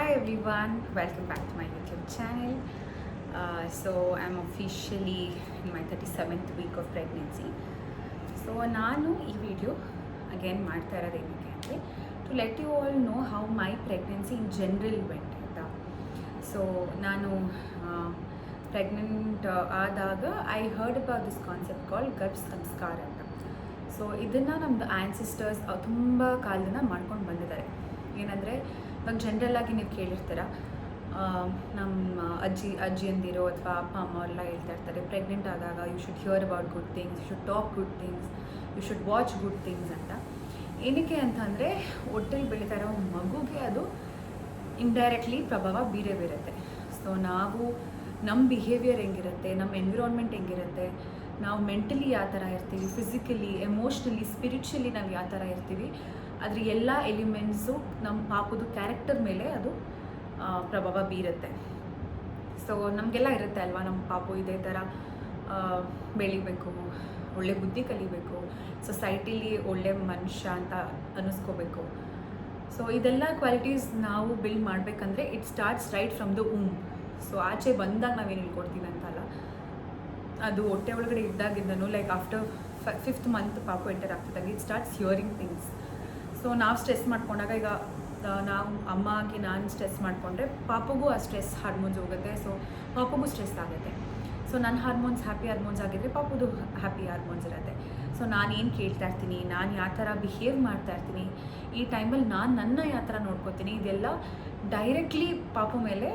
Hi everyone, welcome back to my YouTube channel. So I'm officially in my 37th week of pregnancy. So ನಾನು ಈ video again ಮಾಡ್ತಾ ಇರೋದು ಏನಕ್ಕೆ ಅಂದರೆ to let you all know how my pregnancy in general went ಆಯಿತಾ. So ನಾನು pregnant ಆದಾಗ I heard about this concept called garbha sanskar ಅಂತ. ಸೊ ಇದನ್ನು ನಮ್ಮದು ಆ್ಯನ್ಸಿಸ್ಟರ್ಸ್ ತುಂಬ ಕಾಲದಿಂದ ಮಾಡ್ಕೊಂಡು ಬಂದಿದ್ದಾರೆ. ಏನಂದರೆ ಇವಾಗ ಜನರಲ್ಲಾಗಿ ನೀವು ಕೇಳಿರ್ತೀರ, ನಮ್ಮ ಅಜ್ಜಿಯಂದಿರೋ ಅಥವಾ ಅಪ್ಪ ಅಮ್ಮ ಎಲ್ಲ ಹೇಳ್ತಾ ಇರ್ತಾರೆ, ಪ್ರೆಗ್ನೆಂಟ್ ಆದಾಗ you should hear about good things, you should talk good things, you should watch good things ಅಂತ. ಏನಕ್ಕೆ ಅಂತಂದರೆ ಹೊಟ್ಟೆಲಿ ಬೆಳೀತಾ ಇರೋ ಮಗುಗೆ ಅದು ಇಂಡೈರೆಕ್ಟ್ಲಿ ಪ್ರಭಾವ ಬೀರುತ್ತೆ. ಸೊ ನಾವು ನಮ್ಮ ಬಿಹೇವಿಯರ್ ಹೆಂಗಿರುತ್ತೆ, ನಮ್ಮ ಎನ್ವಿರಾನ್ಮೆಂಟ್ ಹೆಂಗಿರುತ್ತೆ, ನಾವು ಮೆಂಟಲಿ ಯಾವ ಥರ ಇರ್ತೀವಿ, ಫಿಸಿಕಲಿ, ಎಮೋಷ್ನಲಿ, ಸ್ಪಿರಿಚುಲಿ ನಾವು ಯಾವ ಥರ ಇರ್ತೀವಿ, ಅದ್ರ ಎಲ್ಲ ಎಲಿಮೆಂಟ್ಸು ನಮ್ಮ ಪಾಪದ ಕ್ಯಾರೆಕ್ಟರ್ ಮೇಲೆ ಅದು ಪ್ರಭಾವ ಬೀರುತ್ತೆ. ಸೊ ನಮಗೆಲ್ಲ ಇರುತ್ತೆ ಅಲ್ವಾ, ನಮ್ಮ ಪಾಪು ಇದೇ ಥರ ಬೆಳಿಬೇಕು, ಒಳ್ಳೆ ಬುದ್ಧಿ ಕಲಿಬೇಕು, ಸೊಸೈಟಿಲಿ ಒಳ್ಳೆ ಮನುಷ್ಯ ಅಂತ ಅನ್ನಿಸ್ಕೋಬೇಕು. ಸೊ ಇದೆಲ್ಲ ಕ್ವಾಲಿಟೀಸ್ ನಾವು ಬಿಲ್ಡ್ ಮಾಡಬೇಕಂದ್ರೆ it starts right from the um. So ಆಚೆ ಬಂದಾಗ ನಾವೇನು ಹೇಳ್ಕೊಡ್ತೀವಿ ಅಂತಲ್ಲ, ಅದು ಹೊಟ್ಟೆ ಒಳಗಡೆ ಇದ್ದಾಗಿದ್ದನು, ಲೈಕ್ ಆಫ್ಟರ್ 5th ಮಂತ್ ಪಾಪು ಎಂಟರ್ ಆಗ್ತಿದ್ದಾಗ it starts hearing things. So ನಾವು ಸ್ಟ್ರೆಸ್ ಮಾಡ್ಕೊಂಡಾಗ, ಈಗ ನಾವು ಅಮ್ಮ ಆಗಿ ನಾನು ಸ್ಟ್ರೆಸ್ ಮಾಡಿಕೊಂಡ್ರೆ ಪಾಪಗೂ ಆ ಸ್ಟ್ರೆಸ್ ಹಾರ್ಮೋನ್ಸ್ ಹೋಗುತ್ತೆ. ಸೊ ಪಾಪಗೂ ಸ್ಟ್ರೆಸ್ ಆಗುತ್ತೆ. ಸೊ ನನ್ನ ಹಾರ್ಮೋನ್ಸ್ ಹ್ಯಾಪಿ ಹಾರ್ಮೋನ್ಸ್ ಆಗಿದ್ದರೆ ಪಾಪುದು ಹ್ಯಾಪಿ ಹಾರ್ಮೋನ್ಸ್ ಇರುತ್ತೆ. ಸೊ ನಾನೇನು ಕೇಳ್ತಾ ಇರ್ತೀನಿ, ನಾನು ಯಾವ ಥರ ಬಿಹೇವ್ ಮಾಡ್ತಾ ಇರ್ತೀನಿ, ಈ ಟೈಮಲ್ಲಿ ನಾನು ನನ್ನ ಯಾವ ಥರ ನೋಡ್ಕೋತೀನಿ, ಇದೆಲ್ಲ ಡೈರೆಕ್ಟ್ಲಿ ಪಾಪು ಮೇಲೆ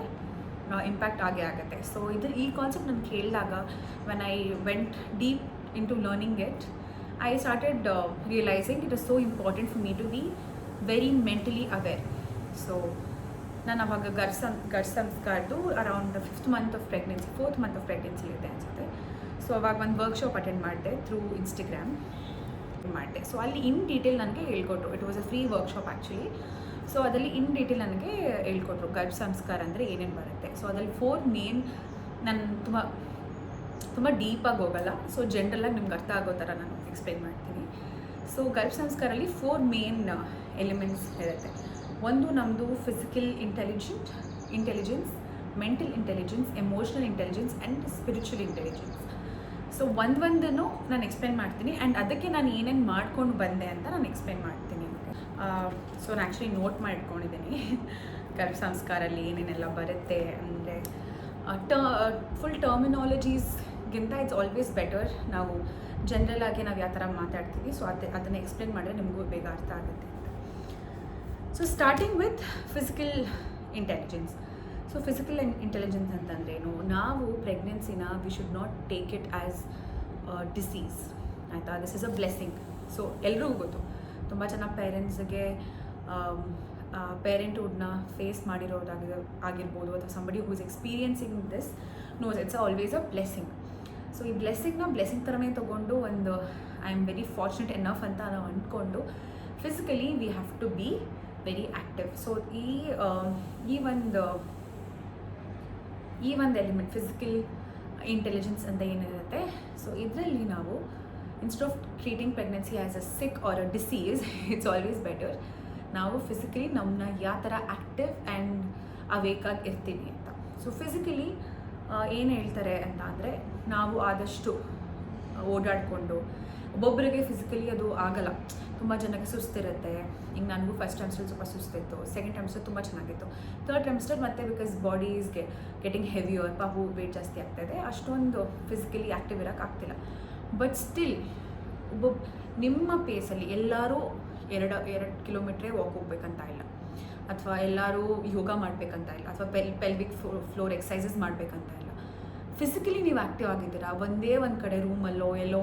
ಇಂಪ್ಯಾಕ್ಟ್ ಆಗೇ ಆಗುತ್ತೆ. ಸೊ ಈ ಕಾನ್ಸೆಪ್ಟ್ ನಾನು ಕೇಳಿದಾಗ, when I went deep into learning it, I started realizing it is so important for me to be very mentally aware. So ನಾನು ಅವಾಗ ಗರ್ಭ ಸಂಸ್ಕಾರದ್ದು around 5th month of pregnancy, 4th month of pregnancy ಇರುತ್ತೆ ಅನಿಸುತ್ತೆ. So ಅವಾಗ ಒಂದು workshop attend ಮಾಡಿದೆ through Instagram ಮಾಡಿದೆ. ಸೊ ಅಲ್ಲಿ ಇನ್ ಡೀಟೇಲ್ ನನಗೆ ಹೇಳ್ಕೊಟ್ರು. It was a free workshop actually. So ಅದರಲ್ಲಿ ಇನ್ ಡೀಟೇಲ್ ನನಗೆ ಹೇಳ್ಕೊಟ್ರು ಗರ್ಭ ಸಂಸ್ಕಾರ ಅಂದರೆ ಏನೇನು ಬರುತ್ತೆ. ಸೊ ಅದರಲ್ಲಿ 4 ಮೇನ್, ನಾನು ತುಂಬ ಡೀಪಾಗಿ ಹೋಗಲ್ಲ, ಸೊ ಜನ್ರಲಾಗಿ ನಿಮ್ಗೆ ಅರ್ಥ ಆಗೋ ಥರ ನಾನು ಎಕ್ಸ್ಪ್ಲೇನ್ ಮಾಡ್ತೀನಿ. ಸೊ ಗರ್ಭ ಸಂಸ್ಕಾರಲ್ಲಿ 4 ಮೇನ್ ಎಲಿಮೆಂಟ್ಸ್ ಇರುತ್ತೆ. ಒಂದು ನಮ್ಮದು physical intelligence, mental intelligence, emotional intelligence and spiritual intelligence. So ಒಂದೊಂದನ್ನು ನಾನು ಎಕ್ಸ್ಪ್ಲೇನ್ ಮಾಡ್ತೀನಿ ಆ್ಯಂಡ್ ಅದಕ್ಕೆ ನಾನು ಏನೇನು ಮಾಡ್ಕೊಂಡು ಬಂದೆ ಅಂತ ನಾನು ಎಕ್ಸ್ಪ್ಲೇನ್ ಮಾಡ್ತೀನಿ. ಸೊ ನಾನು ಆ್ಯಕ್ಚುಲಿ ನೋಟ್ ಮಾಡಿಟ್ಕೊಂಡಿದ್ದೀನಿ ಗರ್ಭ ಸಂಸ್ಕಾರಲ್ಲಿ ಏನೇನೆಲ್ಲ ಬರುತ್ತೆ ಅಂದರೆ. ಫುಲ್ ಟರ್ಮಿನಾಲಜೀಸ್ಗಿಂತ ಇಟ್ಸ್ ಆಲ್ವೇಸ್ ಬೆಟರ್ ನಾವು ಜನರಲ್ ಆಗಿ ನಾವು ಯಾವ ಥರ ಮಾತಾಡ್ತೀವಿ, ಸೊ ಅದನ್ನು ಎಕ್ಸ್ಪ್ಲೇನ್ ಮಾಡಿದ್ರೆ ನಿಮಗೂ ಬೇಗ ಅರ್ಥ ಆಗುತ್ತೆ ಅಂತ. So starting with physical intelligence. So physical intelligence ಅಂತಂದ್ರೇನು, ನಾವು ಪ್ರೆಗ್ನೆನ್ಸಿನ we should not take it as disease, ಆಯಿತಾ. This is a blessing. So ಎಲ್ರಿಗೂ ಗೊತ್ತು, ತುಂಬ ಜನ ಪೇರೆಂಟ್ಸ್ಗೆ ಪೇರೆಂಟ್ಹುಡ್ನ ಫೇಸ್ ಆಗಿರ್ಬೋದು, ಅಥವಾ somebody who is experiencing this knows it's always a blessing. So ಈ ಬ್ಲೆಸ್ಸಿಂಗ್ ಥರನೇ ತೊಗೊಂಡು ಒಂದು I am very fortunate enough ಅಂತ ನಾವು ಅಂದ್ಕೊಂಡು physically we have to be very active. So ಈ ಒಂದು ಎಲಿಮೆಂಟ್ ಫಿಸಿಕಲ್ ಇಂಟೆಲಿಜೆನ್ಸ್ ಅಂತ ಏನಿರುತ್ತೆ, ಸೊ ಇದರಲ್ಲಿ ನಾವು instead of treating pregnancy as a sick or a disease, it's always better ನಾವು ಫಿಸಿಕಲಿ ನಮ್ಮನ್ನ ಯಾವ ಥರ ಆ್ಯಕ್ಟಿವ್ ಆ್ಯಂಡ್ ಅವೇಕಾಗಿ ಇರ್ತೀವಿ ಅಂತ. ಸೊ ಫಿಸಿಕಲಿ ಏನು ಹೇಳ್ತಾರೆ ಅಂತ ಅಂದರೆ, ನಾವು ಆದಷ್ಟು ಓಡಾಡಿಕೊಂಡು, ಒಬ್ಬೊಬ್ಬರಿಗೆ ಫಿಸಿಕಲಿ ಅದು ಆಗಲ್ಲ, ತುಂಬ ಜನಕ್ಕೆ ಸುಸ್ತಿರುತ್ತೆ. ಈಗ ನನಗೂ ಫಸ್ಟ್ ಟೈಮ್ಸ್ಟಲ್ಲಿ ಸ್ವಲ್ಪ ಸುಸ್ತಿತ್ತು, ಸೆಕೆಂಡ್ ಟೈಮ್ಸ್ಟಲ್ಲಿ ತುಂಬ ಚೆನ್ನಾಗಿತ್ತು, ಥರ್ಡ್ ಟೈಮ್ಸ್ಟಲ್ಲಿ ಮತ್ತೆ because body is getting heavier, ಪಾಪು ವೇಟ್ ಜಾಸ್ತಿ ಆಗ್ತಾಯಿದೆ, ಅಷ್ಟೊಂದು ಫಿಸಿಕಲಿ ಆ್ಯಕ್ಟಿವ್ ಇರೋಕ್ಕಾಗ್ತಿಲ್ಲ. ಬಟ್ ಸ್ಟಿಲ್ ನಿಮ್ಮ ಪೇಸಲ್ಲಿ ಎಲ್ಲರೂ 2 ಕಿಲೋಮೀಟ್ರೇ ವಾಕ್ ಹೋಗ್ಬೇಕಂತ ಇಲ್ಲ, ಅಥವಾ ಎಲ್ಲರೂ ಯೋಗ ಮಾಡಬೇಕಂತ ಇಲ್ಲ, ಅಥವಾ ಪೆಲ್ವಿಕ್ ಫ್ಲೋರ್ ಎಕ್ಸಸೈಸಸ್ ಮಾಡಬೇಕಂತ ಇಲ್ಲ. ಫಿಸಿಕಲಿ ನೀವು ಆ್ಯಕ್ಟಿವ್ ಆಗಿದ್ದೀರಾ, ಒಂದೇ ಒಂದು ಕಡೆ ರೂಮಲ್ಲೋ ಎಲ್ಲೋ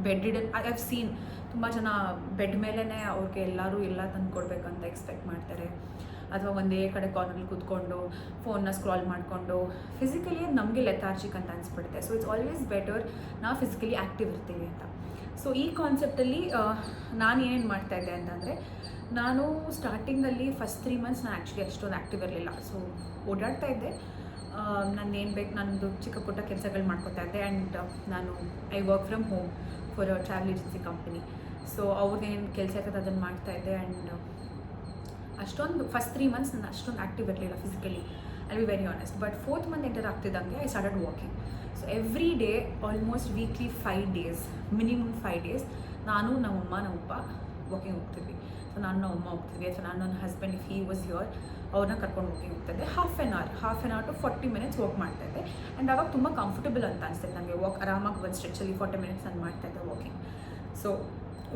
bedridden, I have seen ತುಂಬ ಜನ ಬೆಡ್ ಮೇಲೇ ಅವ್ರಿಗೆ ಎಲ್ಲರೂ ಎಲ್ಲ ತಂದು ಕೊಡಬೇಕಂತ ಎಕ್ಸ್ಪೆಕ್ಟ್ ಮಾಡ್ತಾರೆ, ಅಥವಾ ಒಂದೇ ಕಡೆ ಕಾರ್ನಲ್ಲಿ ಕೂತ್ಕೊಂಡು ಫೋನ್ನ ಸ್ಕ್ರಾಲ್ ಮಾಡಿಕೊಂಡು ಫಿಸಿಕಲಿ ನಮಗೆ ಲೆಥಾರ್ಜಿಕ್ ಅಂತ ಅನಿಸ್ಬಿಡುತ್ತೆ. ಸೊ ಇಟ್ಸ್ ಆಲ್ವೇಸ್ ಬೆಟರ್ ನಾವು ಫಿಸಿಕಲಿ ಆ್ಯಕ್ಟಿವ್ ಇರ್ತೀವಿ ಅಂತ. ಸೊ ಈ ಕಾನ್ಸೆಪ್ಟಲ್ಲಿ ನಾನು ಏನೇನು ಮಾಡ್ತಾಯಿದ್ದೆ ಅಂತಂದರೆ, ನಾನು ಸ್ಟಾರ್ಟಿಂಗಲ್ಲಿ ಫಸ್ಟ್ 3 ಮಂತ್ಸ್ ನಾನು ಆ್ಯಕ್ಚುಲಿ ಅಷ್ಟೊಂದು ಆ್ಯಕ್ಟಿವ್ ಇರಲಿಲ್ಲ. ಸೊ ಓಡಾಡ್ತಾ ಇದ್ದೆ, ನಾನು ಏನು ಬೇಕು ನನ್ನದು ಚಿಕ್ಕ ಪುಟ್ಟ ಕೆಲಸಗಳು ಮಾಡ್ಕೋತಾ ಇದ್ದೆ. ಆ್ಯಂಡ್ ನಾನು I work from home for a travel agency company. So ಅವ್ರದ್ದೇನು ಕೆಲಸ ಇರ್ತದೆ ಅದನ್ನು ಮಾಡ್ತಾಯಿದ್ದೆ. ಆ್ಯಂಡ್ ಅಷ್ಟೊಂದು ಫಸ್ಟ್ 3 months ನಾನು ಅಷ್ಟೊಂದು ಆ್ಯಕ್ಟಿವ್ ಇರಲಿಲ್ಲ physically, I be very honest. But 4th month enter ಆಗ್ತಿದ್ದಂಗೆ I started walking. So every day almost weekly 5 days, minimum 5 days ನಾನು ನಮ್ಮಮ್ಮ ನಮ್ಮಪ್ಪ ವಾಕಿಂಗ್ ಹೋಗ್ತಿದ್ವಿ. ಸೊ ನಾನು ನಮ್ಮಮ್ಮ ಹೋಗ್ತಿದ್ವಿ, ಅಥವಾ ನಾನು ನನ್ನ husband if he was here ಅವ್ರನ್ನ ಕರ್ಕೊಂಡು ಹೋಗಿ ಹೋಗ್ತಾಯಿದ್ದೆ. Half an hour to 40 minutes walk ಮಾಡ್ತಾಯಿದ್ದೆ. ಆ್ಯಂಡ್ ಆವಾಗ ತುಂಬ ಕಂಫರ್ಟಬಲ್ ಅಂತ ಅನಿಸ್ತೈತೆ ನನಗೆ. ವಾಕ್ ಆರಾಮಾಗಿ ಒಂದು ಸ್ಟ್ರೆಚಲ್ಲಿ 40 minutes ನಾನು ಮಾಡ್ತಾಯಿದ್ದೆ ವಾಕಿಂಗ್. ಸೊ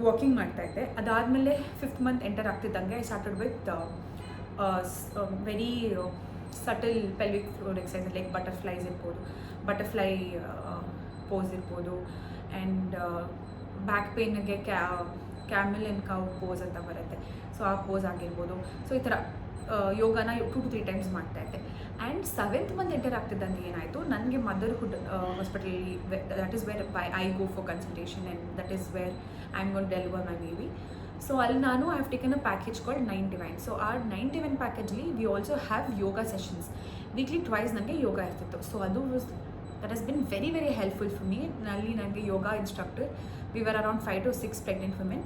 ವಾಕಿಂಗ್ ಮಾಡ್ತಾಯಿದ್ದೆ. ಅದಾದಮೇಲೆ 5th month ಎಂಟರ್ ಆಗ್ತಿದ್ದಂಗೆ I started with very subtle pelvic floor exercise like butterflies ಇರ್ಬೋದು, ಬಟರ್ಫ್ಲೈ ಪೋಸ್ ಇರ್ಬೋದು, ಆ್ಯಂಡ್ ಬ್ಯಾಕ್ ಪೇನ್ಗೆ ಕ್ಯಾಮೆಲ್ ಆ್ಯಂಡ್ ಕೌ ಪೋಸ್ ಅಂತ ಬರುತ್ತೆ. ಸೊ ಆ ಪೋಸ್ ಆಗಿರ್ಬೋದು. ಸೊ ಈ ಥರ ಯೋಗನ 2 to 3 times ಮಾಡ್ತಾಯಿದ್ದೆ. ಆ್ಯಂಡ್ 7th month ಎಂಟರ್ ಆಗ್ತಿದ್ದಂಗೆ ಏನಾಯಿತು, ನನಗೆ ಮದರ್ಹುಡ್ ಹಾಸ್ಪಿಟಲಲ್ಲಿ, that is where I go for consultation and that is where I am gonna deliver my baby. So ಅಲ್ಲಿ ನಾನು I have taken a package called 9 Divine. So ಆ 9 Divine ಪ್ಯಾಕೇಜಲ್ಲಿ we also have yoga sessions. Weekly twice ನನಗೆ ಯೋಗ ಇರ್ತಿತ್ತು. So ಅದು that has been very very helpful for me. ಅಲ್ಲಿ ನನಗೆ yoga instructor, we were around 5 to 6 pregnant women.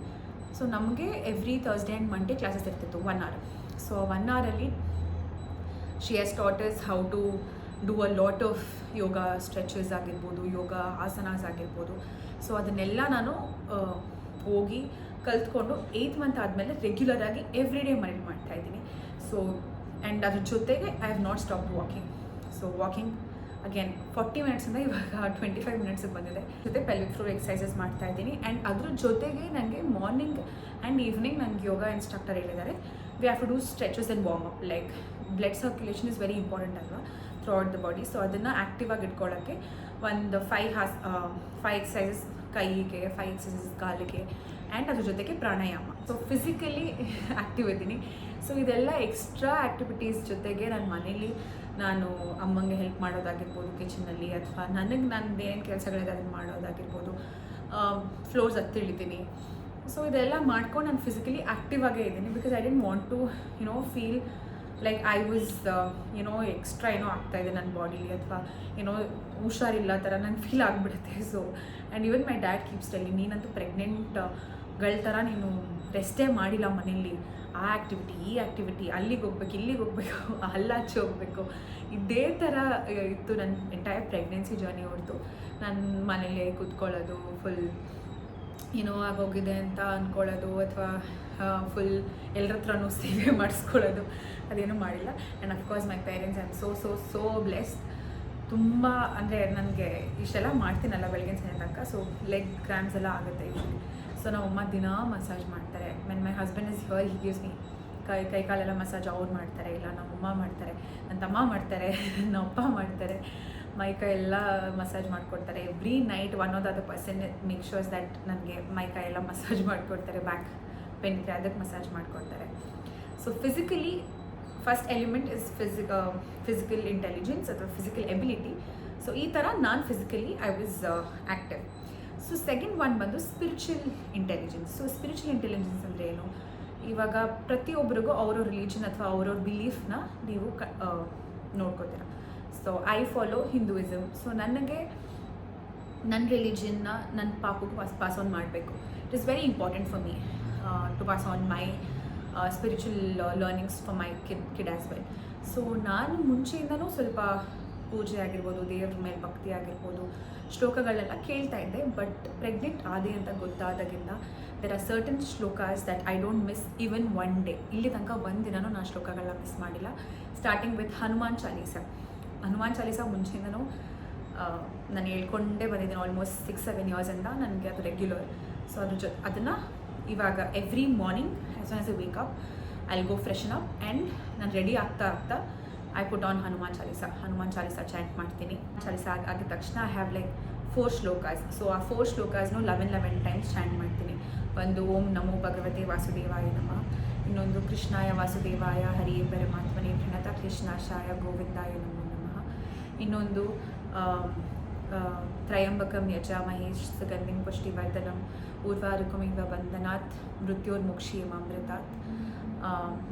So ನಮಗೆ every Thursday and Monday classes ಇರ್ತಿತ್ತು 1 hour. So 1 hour she has taught us how to do a lot of yoga stretches ಆಗಿರ್ಬೋದು, ಯೋಗ ಆಸನಾಸ್ ಆಗಿರ್ಬೋದು. So ಅದನ್ನೆಲ್ಲ ನಾನು ಹೋಗಿ ಕಲ್ತ್ಕೊಂಡು 8th month ಆದಮೇಲೆ ರೆಗ್ಯುಲರಾಗಿ ಎವ್ರಿ ಡೇ ಮಾಡ್ತಾಯಿದ್ದೀನಿ. ಸೊ ಆ್ಯಂಡ್ ಅದ್ರ ಜೊತೆಗೆ I have not stop walking. So walking again 40 minutesiಂದ ಇವಾಗ 25 minutesಗೆ ಬಂದಿದೆ. ಜೊತೆ ಪೆಲ್ವಿಕ್ ಫ್ಲೋರ್ ಎಕ್ಸಸೈಸಸ್ ಮಾಡ್ತಾಯಿದ್ದೀನಿ. ಆ್ಯಂಡ್ ಅದ್ರ ಜೊತೆಗೆ ನನಗೆ ಮಾರ್ನಿಂಗ್ ಆ್ಯಂಡ್ ಈವ್ನಿಂಗ್ ನನಗೆ ಯೋಗ ಇನ್ಸ್ಟ್ರಕ್ಟರ್ ಹೇಳಿದ್ದಾರೆ, we have to do stretches and warm up. Like blood circulation is very important ಅಲ್ವಾ throughout the body. So ಅದನ್ನು ಆ್ಯಕ್ಟಿವ್ ಆಗಿ ಇಟ್ಕೊಳ್ಳೋಕ್ಕೆ ಒಂದು 5 ಎಕ್ಸಸೈಸಸ್ ಕೈಗೆ, 5 ಎಕ್ಸಸೈಸಸ್ ಕಾಲಿಗೆ, ಆ್ಯಂಡ್ ಅದ್ರ ಜೊತೆಗೆ ಪ್ರಾಣಾಯಾಮ. ಸೊ ಫಿಸಿಕಲಿ ಆ್ಯಕ್ಟಿವ್ ಇದ್ದೀನಿ. ಸೊ ಇದೆಲ್ಲ ಎಕ್ಸ್ಟ್ರಾ ಆ್ಯಕ್ಟಿವಿಟೀಸ್ ಜೊತೆಗೆ ನನ್ನ ಮನೇಲಿ ನಾನು ಅಮ್ಮಂಗೆ ಹೆಲ್ಪ್ ಮಾಡೋದಾಗಿರ್ಬೋದು ಕಿಚನಲ್ಲಿ, ಅಥವಾ ನನಗೆ ನಾನು ಏನೇನು ಕೆಲಸಗಳಿದೆ ಅದನ್ನು ಮಾಡೋದಾಗಿರ್ಬೋದು, ಫ್ಲೋರ್ಸ್ ಹತ್ತಿಳಿತೀನಿ. ಸೊ ಇದೆಲ್ಲ ಮಾಡ್ಕೊಂಡು ನಾನು ಫಿಸಿಕಲಿ ಆ್ಯಕ್ಟಿವ್ ಆಗೇ ಇದ್ದೀನಿ. Because I didn't want to feel like I was extra ಆಗ್ತಾಯಿದೆ ನನ್ನ ಬಾಡಿಲಿ, ಅಥವಾ ಹುಷಾರಿಲ್ಲ ಥರ ನಂಗೆ ಫೀಲ್ ಆಗಿಬಿಡುತ್ತೆ. So and even my dad keeps telling, ನೀನಂತೂ ಪ್ರೆಗ್ನೆಂಟ್ಗಳ ಥರ ನೀನು ರೆಸ್ಟೇ ಮಾಡಿಲ್ಲ ಮನೇಲಿ, ಆ ಆ್ಯಕ್ಟಿವಿಟಿ ಈ ಆ್ಯಕ್ಟಿವಿಟಿ, ಅಲ್ಲಿಗೆ ಹೋಗ್ಬೇಕು ಇಲ್ಲಿಗೆ ಹೋಗಬೇಕು, ಹಚ್ಚಿ ಹೋಗಬೇಕು, ಇದೇ ಥರ ಇತ್ತು ನನ್ನ ಎಂಟೈರ್ ಪ್ರೆಗ್ನೆನ್ಸಿ ಜರ್ನಿ. ಹೊರತು ನನ್ನ ಮನೇಲಿ ಕೂತ್ಕೊಳ್ಳೋದು, ಫುಲ್ ಆಗೋಗಿದೆ ಅಂತ ಅಂದ್ಕೊಳ್ಳೋದು, ಅಥವಾ ಫುಲ್ ಎಲ್ಲರ ಹತ್ರನೂ ಸೇವೆ ಮಾಡಿಸ್ಕೊಳ್ಳೋದು, ಅದೇನೂ ಮಾಡಿಲ್ಲ. And of course my parents I am so blessed. ತುಂಬ ಅಂದರೆ ನನಗೆ ಇಷ್ಟೆಲ್ಲ ಮಾಡ್ತೀನಲ್ಲ ಬೆಳಗಿನ ಸಂಜೆ ತನಕ. ಸೊ ಲೆಗ್ ಕ್ರ್ಯಾಂಪ್ಸ್ ಎಲ್ಲ ಆಗುತ್ತೆ ಯೂಶ್ವಲಿ. ಸೊ ನಮ್ಮಮ್ಮ ದಿನ ಮಸಾಜ್ ಮಾಡ್ತಾರೆ. My husband is here, he gives me ಕೈ ಕಾಲೆಲ್ಲ ಮಸಾಜ್ ಅವ್ರು ಮಾಡ್ತಾರೆ, ಇಲ್ಲ ನಮ್ಮಮ್ಮ ಮಾಡ್ತಾರೆ, ನನ್ನ ತಮ್ಮ ಮಾಡ್ತಾರೆ, ನನ್ನ ಅಪ್ಪ ಮಾಡ್ತಾರೆ, ಮೈ ಕೈ ಎಲ್ಲ ಮಸಾಜ್ ಮಾಡಿಕೊಡ್ತಾರೆ. Every night one are the other person make shores that ನನಗೆ ಮೈ ಕೈ ಎಲ್ಲ ಮಸಾಜ್ ಮಾಡಿಕೊಡ್ತಾರೆ. ಬ್ಯಾಕ್ ಪೇನ್ ಇದ್ದರೆ ಅದಕ್ಕೆ ಮಸಾಜ್ ಮಾಡಿಕೊಡ್ತಾರೆ. So physically first element is physical intelligence ಅಥವಾ ಫಿಸಿಕಲ್ ಎಬಿಲಿಟಿ. ಸೊ ಈ ಥರ ನಾನು physically I was active. So second one ಬಂದು spiritual intelligence. So spiritual intelligence ಅಂದರೆ ಏನು? ಇವಾಗ ಪ್ರತಿಯೊಬ್ಬರಿಗೂ ಅವ್ರವ್ರ ರಿಲಿಜನ್ ಅಥವಾ ಅವ್ರವ್ರ ಬಿಲೀಫ್ನ ನೀವು ನೋಡ್ಕೋತೀರ. So I follow Hinduism. So ನನಗೆ ನನ್ನ ರಿಲಿಜನ್ನ ನನ್ನ ಪಾಪಗೂ ಪಾಸ್ ಆನ್ ಮಾಡಬೇಕು. It is very important for me to pass on my spiritual learnings for my kid as well. So ನಾನು ಮುಂಚೆಯಿಂದನೂ ಸ್ವಲ್ಪ ಪೂಜೆ ಆಗಿರ್ಬೋದು, ದೇವ್ರ ಮೇಲೆ ಭಕ್ತಿ ಆಗಿರ್ಬೋದು, ಶ್ಲೋಕಗಳೆಲ್ಲ ಕೇಳ್ತಾ ಇದ್ದೆ. ಬಟ್ ಪ್ರೆಗ್ನೆಂಟ್ ಆದೆ ಅಂತ ಗೊತ್ತಾದಾಗಿಂದ there are certain shlokas that I don't miss even one day. ಇಲ್ಲಿ ತನಕ ಒಂದಿನೂ ನಾನು ಶ್ಲೋಕಗಳನ್ನ ಮಿಸ್ ಮಾಡಿಲ್ಲ. ಸ್ಟಾರ್ಟಿಂಗ್ ವಿತ್ ಹನುಮಾನ್ ಚಾಲೀಸ ಮುಂಚೆಯಿಂದನೂ ನಾನು ಹೇಳ್ಕೊಂಡೇ ಬಂದಿದ್ದೀನಿ. ಆಲ್ಮೋಸ್ಟ್ 6-7 yearsಯಿಂದ ನನಗೆ ಅದು ರೆಗ್ಯುಲರ್. ಸೊ ಅದನ್ನು ಇವಾಗ every morning as soon as I wake up I will go freshen up and ನಾನು ರೆಡಿ ಆಗ್ತಾ I put on Hanuman Chalisa chant ಮಾಡ್ತೀನಿ. ಚಾಲೀಸ ಆಗಿದ ತಕ್ಷಣ I have like 4 shlokas. So ಆ 4 ಶ್ಲೋಕಾಸ್ನು 11 times ಚಾಂಟ್ ಮಾಡ್ತೀನಿ. ಒಂದು ಓಂ ನಮೋ ಭಗವತೆ ವಾಸುದೇವಾಯ ನಮಃ, ಇನ್ನೊಂದು ಕೃಷ್ಣಾಯ ವಾಸುದೇವಾಯ ಹರಿಯೇ ಪರಮಾತ್ಮನೇ ಪ್ರಣತ ಕೃಷ್ಣಾಶಾಯ ಗೋವಿಂದಾಯ ನಮೋ ನಮಃ, ಇನ್ನೊಂದು ತ್ರಯಂಬಕಂ ಯಜಾಮಹೇ ಸುಗಂಧಿಂ ಪುಷ್ಟಿವರ್ಧನಂ ಊರ್ವಾರುಕಮಿವ ಬಂಧನಾತ್ ಮೃತ್ಯೋರ್ಮುಕ್ಷೀಯಮಾಮೃತಾತ್,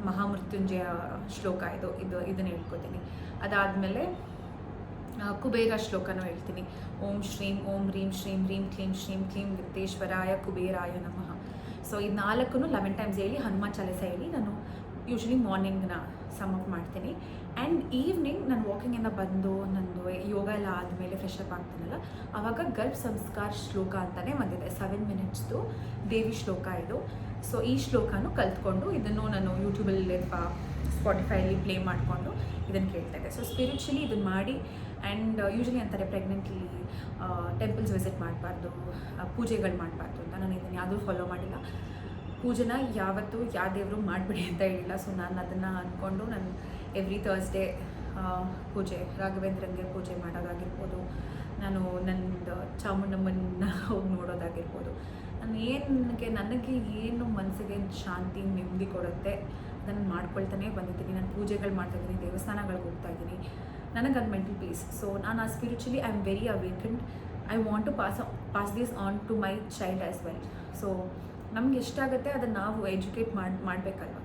ಮಹಾಮೃತ್ಯುಂಜಯ ಶ್ಲೋಕ ಇದನ್ನು ಹೇಳ್ಕೊತೀನಿ. ಅದಾದಮೇಲೆ ಕುಬೇರ ಶ್ಲೋಕನೂ ಹೇಳ್ತೀನಿ. ಓಂ ಶ್ರೀಂ ಓಂ ಹ್ರೀಂ ಶ್ರೀಂ ಹ್ರೀಂ ಕ್ಲೀಂ ಶ್ರೀಂ ಕ್ಲೀಂ ವಿತ್ತೇಶ್ವರಾಯ ಕುಬೇರಾಯ ನಮಃ. ಸೊ ಇದು 4 11 times ಹೇಳಿ ಹನುಮಾನ್ ಚಾಲೀಸ ಹೇಳಿ ನಾನು ಯೂಶ್ವಲಿ ಮಾರ್ನಿಂಗ್ನ ಸಮ್ಮಪ್ ಮಾಡ್ತೀನಿ. ಆ್ಯಂಡ್ ಈವ್ನಿಂಗ್ ನಾನು ವಾಕಿಂಗಿಂದ ಬಂದು ನಂದು ಯೋಗ ಎಲ್ಲ ಆದಮೇಲೆ ಫ್ರೆಶ್ ಅಪ್ ಆಗ್ತೀನಲ್ಲ, ಆವಾಗ ಗರ್ಭ ಸಂಸ್ಕಾರ ಶ್ಲೋಕ ಅಂತಲೇ ಬಂದಿದೆ, 7 ಮಿನಿಟ್ಸ್ದು ದೇವಿ ಶ್ಲೋಕ ಇದು. ಸೊ ಈ ಶ್ಲೋಕನೂ ಕಲ್ತ್ಕೊಂಡು ಇದನ್ನು ನಾನು ಯೂಟ್ಯೂಬಲ್ಲಿ ಅಥವಾ ಸ್ಪಾಟಿಫೈಲಿ ಪ್ಲೇ ಮಾಡಿಕೊಂಡು ಇದನ್ನು ಕೇಳ್ತಾ ಇದ್ದೆ. ಸೊ ಸ್ಪಿರಿಚುಲಿ ಇದನ್ನು ಮಾಡಿ. ಆ್ಯಂಡ್ ಯೂಶ್ವಲಿ ಅಂತಾರೆ ಪ್ರೆಗ್ನೆಂಟ್ಲಿ ಟೆಂಪಲ್ಸ್ ವಿಸಿಟ್ ಮಾಡಬಾರ್ದು, ಪೂಜೆಗಳು ಮಾಡಬಾರ್ದು ಅಂತ. ನಾನು ಇದನ್ನು ಯಾವುದೂ ಫಾಲೋ ಮಾಡಿಲ್ಲ. ಪೂಜೆನ ಯಾವತ್ತೂ ಯಾವ ದೇವರು ಮಾಡಿಬಿಡಿ ಅಂತ ಹೇಳಿಲ್ಲ. ಸೊ ನಾನು ಅದನ್ನು ಅಂದ್ಕೊಂಡು ನಾನು ಎವ್ರಿ ಥರ್ಸ್ಡೇ ಪೂಜೆ, ರಾಘವೇಂದ್ರನಿಗೆ ಪೂಜೆ ಮಾಡೋದಾಗಿರ್ಬೋದು, ನಾನು ನನ್ನದು ಚಾಮುಂಡಮ್ಮನ ಹೋಗಿ ನೋಡೋದಾಗಿರ್ಬೋದು, ನನಗೆ ಏನು ಮನಸ್ಸಿಗೆ ಶಾಂತಿ ನೆಮ್ಮದಿ ಕೊಡುತ್ತೆ ಅದನ್ನು ಮಾಡ್ಕೊಳ್ತಾನೆ ಬಂದಿದ್ದೀನಿ. ನಾನು ಪೂಜೆಗಳು ಮಾಡ್ತಾಯಿದ್ದೀನಿ, ದೇವಸ್ಥಾನಗಳಿಗೆ ಹೋಗ್ತಾ ಇದ್ದೀನಿ, ನನಗೆ ಅದು ಮೆಂಟಲ್ ಪೀಸ್. ಸೊ ನಾನು ಆ spiritually I am very awakened. I want to pass this on to my child as well. So ನಮ್ಗೆ ಎಷ್ಟಾಗುತ್ತೆ ಅದನ್ನು ನಾವು ಎಜುಕೇಟ್ ಮಾಡಬೇಕಲ್ವ.